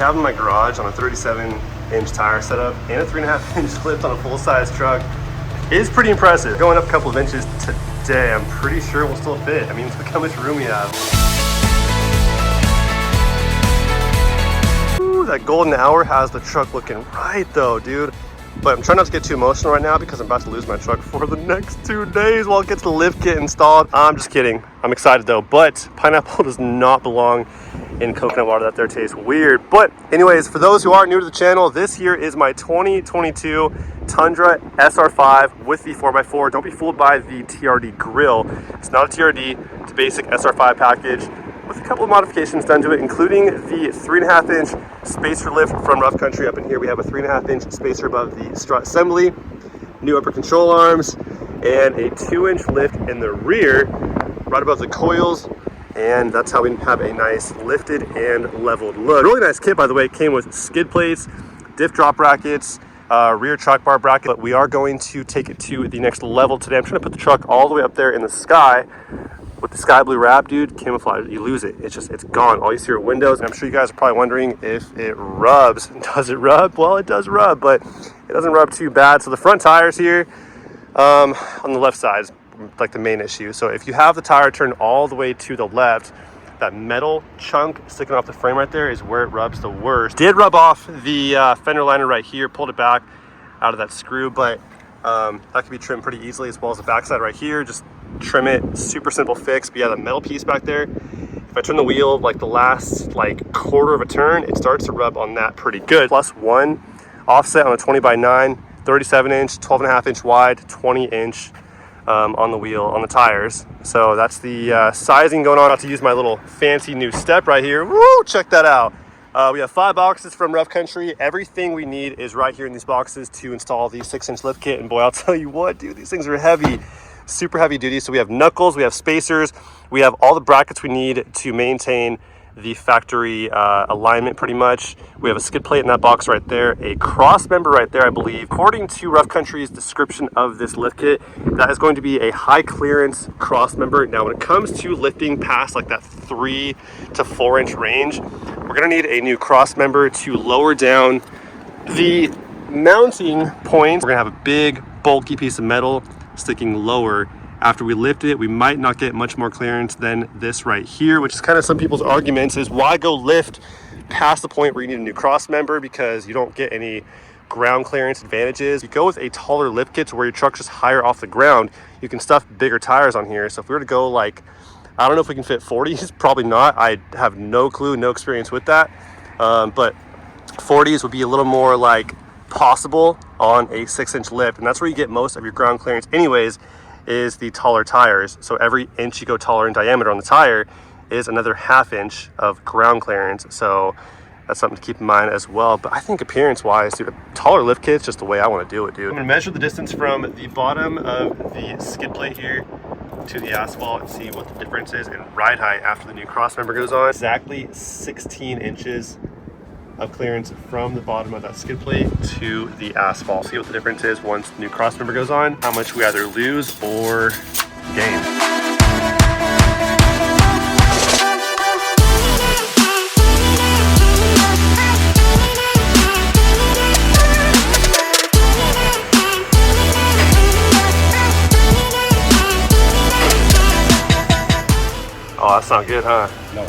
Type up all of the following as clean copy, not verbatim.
have in my garage on a 37-inch tire setup and a 3.5-inch lift on a full-size truck is pretty impressive. Going up a couple of inches today, I'm pretty sure we'll still fit. I mean, look how much room we have. Ooh, that golden hour has the truck looking right though, dude. But I'm trying not to get too emotional right now because I'm about to lose my truck for the next 2 days while it gets the lift kit installed. I'm just kidding. I'm excited though, but pineapple does not belong in coconut water. That there tastes weird. But anyways, for those who are new to the channel, this here is my 2022 Tundra SR5 with the 4x4. Don't be fooled by the TRD grill. It's not a TRD, it's a basic SR5 package with a couple of modifications done to it, including the 3.5-inch spacer lift from Rough Country. Up in here we have a 3.5-inch spacer above the strut assembly, new upper control arms, and a 2-inch lift in the rear right above the coils. And that's how we have a nice lifted and leveled look. Really nice kit, by the way. It came with skid plates, diff drop brackets, rear shock bar bracket. But we are going to take it to the next level today. I'm trying to put the truck all the way up there in the sky with the sky blue wrap, dude. Camouflage, you lose it. It's gone. All you see are windows. And I'm sure you guys are probably wondering if it rubs. Does it rub? Well, it does rub, but it doesn't rub too bad. So the front tires here on the left side is like the main issue. So if you have the tire turned all the way to the left, that metal chunk sticking off the frame right there is where it rubs the worst. Did rub off the fender liner right here, pulled it back out of that screw, but that can be trimmed pretty easily, as well as the backside right here. Just trim it, super simple fix. But yeah, the metal piece back there, if I turn the wheel like the last quarter of a turn, it starts to rub on that pretty good. +1 offset on a 20x9, 37-inch, 12.5-inch wide, 20-inch on the wheel, on the tires. So that's the sizing going on. About to use my little fancy new step right here. Woo, check that out. We have 5 boxes from Rough Country. Everything we need is right here in these boxes to install the 6-inch lift kit. And boy, I'll tell you what, dude, these things are heavy, super heavy duty. So we have knuckles, we have spacers, we have all the brackets we need to maintain the factory alignment pretty much. We have a skid plate in that box right there, a cross member right there, I believe. According to Rough Country's description of this lift kit, that is going to be a high clearance cross member. Now, when it comes to lifting past like that 3 to 4 inch range, we're gonna need a new cross member to lower down the mounting points. We're gonna have a big bulky piece of metal sticking lower. After we lift it, we might not get much more clearance than this right here, which is kind of some people's arguments is why go lift past the point where you need a new cross member, because you don't get any ground clearance advantages. You go with a taller lift kit to where your truck's just higher off the ground, you can stuff bigger tires on here. So if we were to go I don't know if we can fit 40s, probably not. I have no clue, no experience with that. But 40s would be a little more possible on a 6-inch lift. And that's where you get most of your ground clearance anyways, is the taller tires. So every inch you go taller in diameter on the tire is another 1/2 inch of ground clearance. So that's something to keep in mind as well. But I think appearance wise, dude, a taller lift kit's just the way I want to do it, dude. I'm gonna measure the distance from the bottom of the skid plate here to the asphalt and see what the difference is in ride height after the new cross member goes on. Exactly 16 inches of clearance from the bottom of that skid plate to the asphalt. See what the difference is once the new cross member goes on, how much we either lose or gain. Oh, that's not good, huh? No.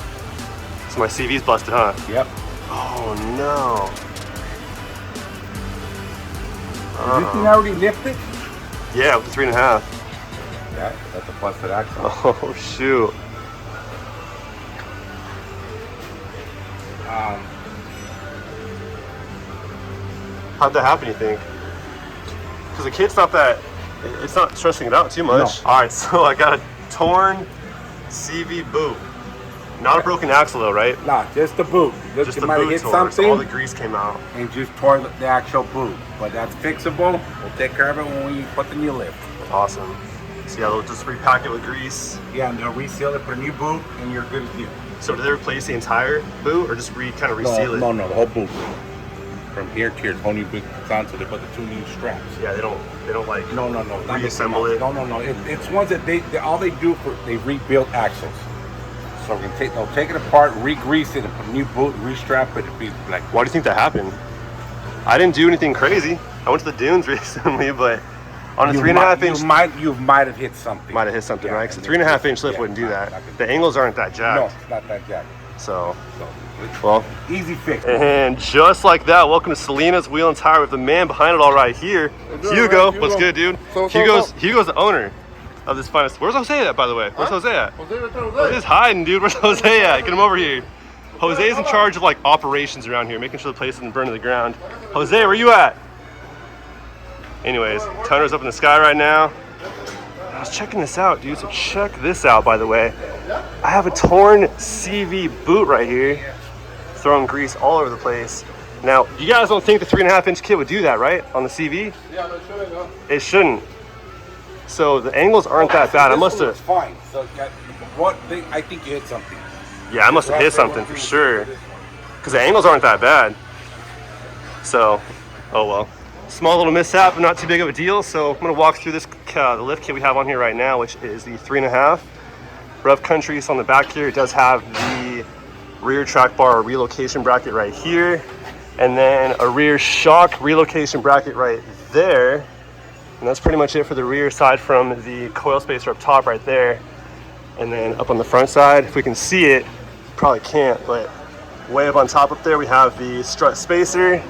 So my CV's busted, huh? Yep. Oh no. You can already lift it? Yeah, with the 3.5. Yeah, that's a busted axle. Oh shoot. How'd that happen, you think? Because the kit's it's not stressing it out too much. No. Alright, so I got a torn CV boot. Not a broken axle though, right? Nah, just the boot. Just you the might have boot hit tore, something so all the grease came out. and just tore the actual boot. But that's fixable. We'll take care of it when we put the new lift. Awesome. So yeah, they'll just repack it with grease. Yeah, and they'll reseal it, put a new boot, and you're good as new. So do they replace the entire boot or just kind of reseal it? No, the whole boot. From here to your whole new boot on, so they put the 2 new straps. Yeah, they don't No. reassemble it. No. It's ones that they all they do for they rebuild axles. So we can they'll take it apart, re-grease it, and put a new boot, re-strap it, and be like. Why do you think that happened? I didn't do anything crazy. I went to the dunes recently, but on a 3.5 inch, you might have hit something. Might have hit something, right? Because a 3.5 inch lift wouldn't do that. The angles aren't that jacked. No, it's not that jacked. So well, easy fix. And just like that, welcome to Selena's Wheel and Tire with the man behind it all right here, Hugo. What's good, dude? Hugo's the owner of this finest. Where's Jose at, by the way? Where's Jose at? Jose's hiding, dude. Where's Jose at? Get him over here. Jose is in charge of like operations around here, making sure the place doesn't burn to the ground. Jose, where you at? Anyways, Tundra's up in the sky right now. I was checking this out, dude. So check this out, by the way. I have a torn CV boot right here, throwing grease all over the place. Now, you guys don't think the 3.5 inch kit would do that, right? On the CV? Yeah, no, it shouldn't go. It shouldn't. So the angles aren't that bad. I must have. Fine. So I think you hit something. Yeah, I must have hit something for sure. Because the angles aren't that bad. So, oh well. Small little mishap, but not too big of a deal. So I'm gonna walk through this the lift kit we have on here right now, which is the 3.5. Rough Country. So on the back here, it does have the rear track bar relocation bracket right here, and then a rear shock relocation bracket right there. And that's pretty much it for the rear side from the coil spacer up top right there. And then up on the front side, if we can see it, probably can't, but way up on top up there, we have the strut spacer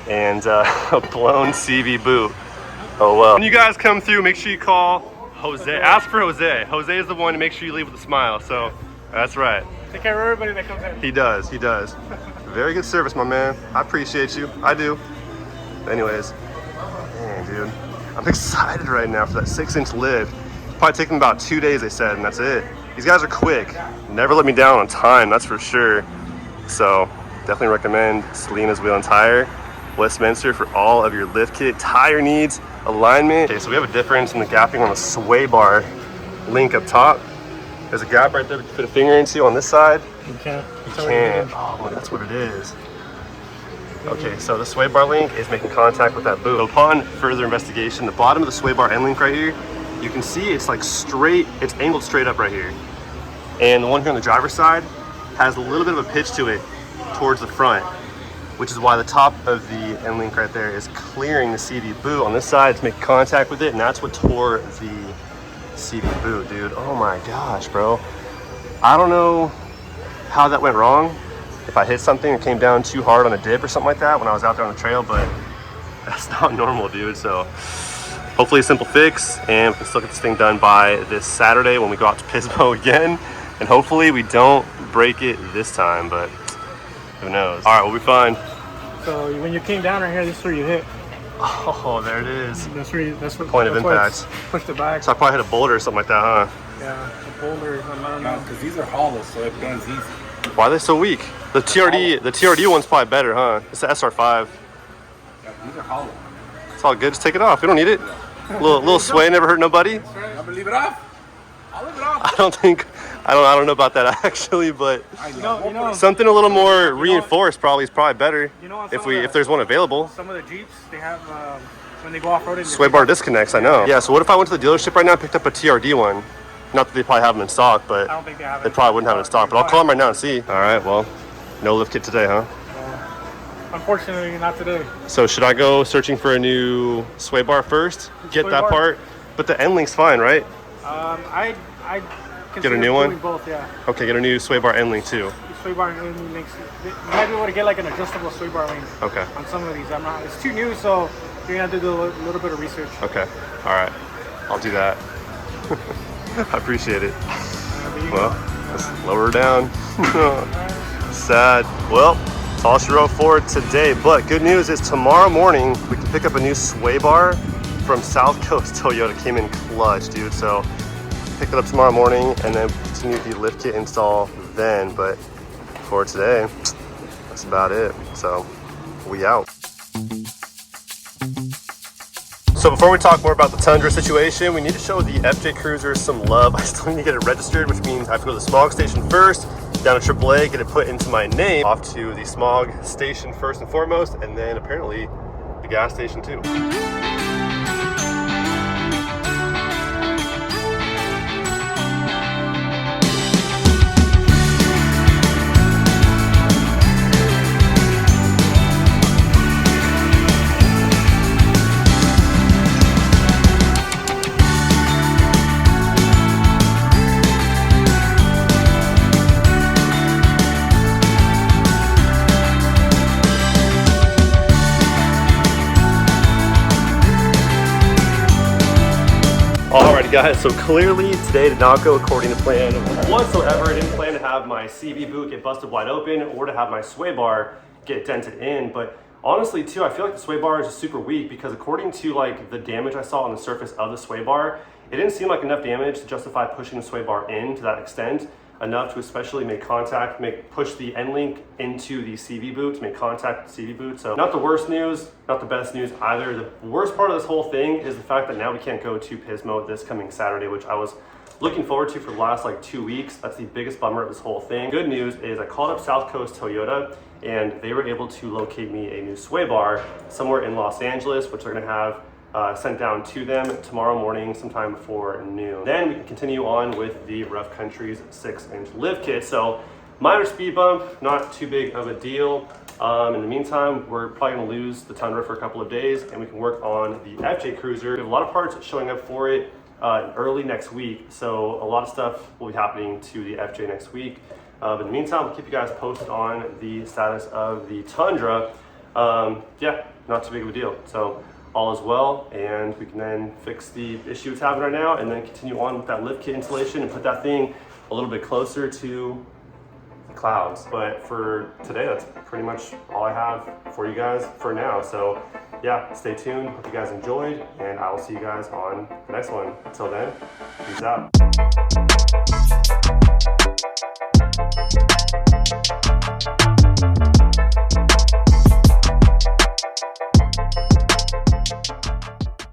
and a blown CV boot. Oh well. When you guys come through, make sure you call Jose. Ask for Jose. Jose is the one to make sure you leave with a smile. So that's right. Take care of everybody that comes in. He does. He does. Very good service, my man. I appreciate you. I do. Anyways, man, dude, I'm excited right now for that 6-inch lift. Probably take them about 2 days, they said, and that's it. These guys are quick. Never let me down on time, that's for sure. So definitely recommend Selena's Wheel and Tire, Westminster, for all of your lift kit tire needs, alignment. Okay, so we have a difference in the gapping on the sway bar link up top. There's a gap right there we can fit a finger into on this side. You can't. You can't. Oh, that's what it is. Okay, so the sway bar link is making contact with that boot. So upon further investigation, the bottom of the sway bar end link right here, you can see it's like straight, it's angled straight up right here. And the one here on the driver's side has a little bit of a pitch to it towards the front, which is why the top of the end link right there is clearing the CV boot. On this side, it's making contact with it, and that's what tore the CV boot, dude. Oh my gosh, bro. I don't know how that went wrong. If I hit something and came down too hard on a dip or something like that when I was out there on the trail, but that's not normal, dude. So hopefully a simple fix, and we can still get this thing done by this Saturday when we go out to Pismo again. And hopefully we don't break it this time, but who knows? All right, we'll be fine. So when you came down right here, this is where you hit. Oh, there it is. That's where that's what point of impact. Pushed it back. So I probably hit a boulder or something like that, huh? Yeah, a boulder. I don't know. Because these are hollow, so it bends easy. Why are they so weak? The TRD one's probably better, huh? It's the SR5. Yeah, these are hollow. It's all good. Just take it off. We don't need it. Little sway never hurt nobody. I'm gonna leave it off. I'll leave it off. I don't know about that actually, but You know, something a little more reinforced probably is probably better. You know, if there's one available. Some of the Jeeps, they have when they go off roading. Sway bar disconnects, I know. Yeah. So what if I went to the dealership right now and picked up a TRD one? Not that they probably have them in stock, but I don't think they have it. they probably wouldn't have it in stock. But I'll call them right now and see. All right. Well, no lift kit today, huh? Unfortunately, not today. So should I go searching for a new sway bar first? Get Sway that bar? part, but the end link's fine, right? I Get a new one? Both, yeah. Okay, get a new sway bar end link too. The sway bar link makes you might be able to get like an adjustable sway bar link. Okay. On some of these, I'm not. It's too new, so you're gonna have to do a little bit of research. Okay. All right. I'll do that. I appreciate it. Well, let's lower her down. Sad. Well, that's all she wrote for today. But good news is tomorrow morning we can pick up a new sway bar from South Coast Toyota. Came in clutch, dude. So pick it up tomorrow morning and then continue the lift kit install then. But for today, that's about it. So we out. So before we talk more about the Tundra situation, we need to show the FJ Cruiser some love. I still need to get it registered, which means I have to go to the smog station first, down to AAA, get it put into my name, off to the smog station first and foremost, and then apparently the gas station too. Alright guys, so clearly today did not go according to plan whatsoever. I didn't plan to have my CV boot get busted wide open or to have my sway bar get dented in, but honestly too, I feel like the sway bar is just super weak because according to like the damage I saw on the surface of the sway bar, it didn't seem like enough damage to justify pushing the sway bar in to that extent, enough to especially make contact, push the end link into the CV boot to make contact with the CV boot. So not the worst news, not the best news either. The worst part of this whole thing is the fact that now we can't go to Pismo this coming Saturday, which I was looking forward to for the last like 2 weeks. That's the biggest bummer of this whole thing. Good news is I called up South Coast Toyota and they were able to locate me a new sway bar somewhere in Los Angeles, which they're gonna have sent down to them tomorrow morning sometime before noon. Then we can continue on with the Rough Country's 6-inch lift kit. So minor speed bump, not too big of a deal. In the meantime, we're probably gonna lose the Tundra for a couple of days and we can work on the FJ Cruiser. We have a lot of parts showing up for it early next week. So a lot of stuff will be happening to the FJ next week. But in the meantime, we'll keep you guys posted on the status of the Tundra. Yeah, not too big of a deal. So all is well, and we can then fix the issue it's having right now and then continue on with that lift kit installation and put that thing a little bit closer to the clouds. But for today, that's pretty much all I have for you guys for now. So yeah, stay tuned. Hope you guys enjoyed, and I will see you guys on the next one. Until then, peace out.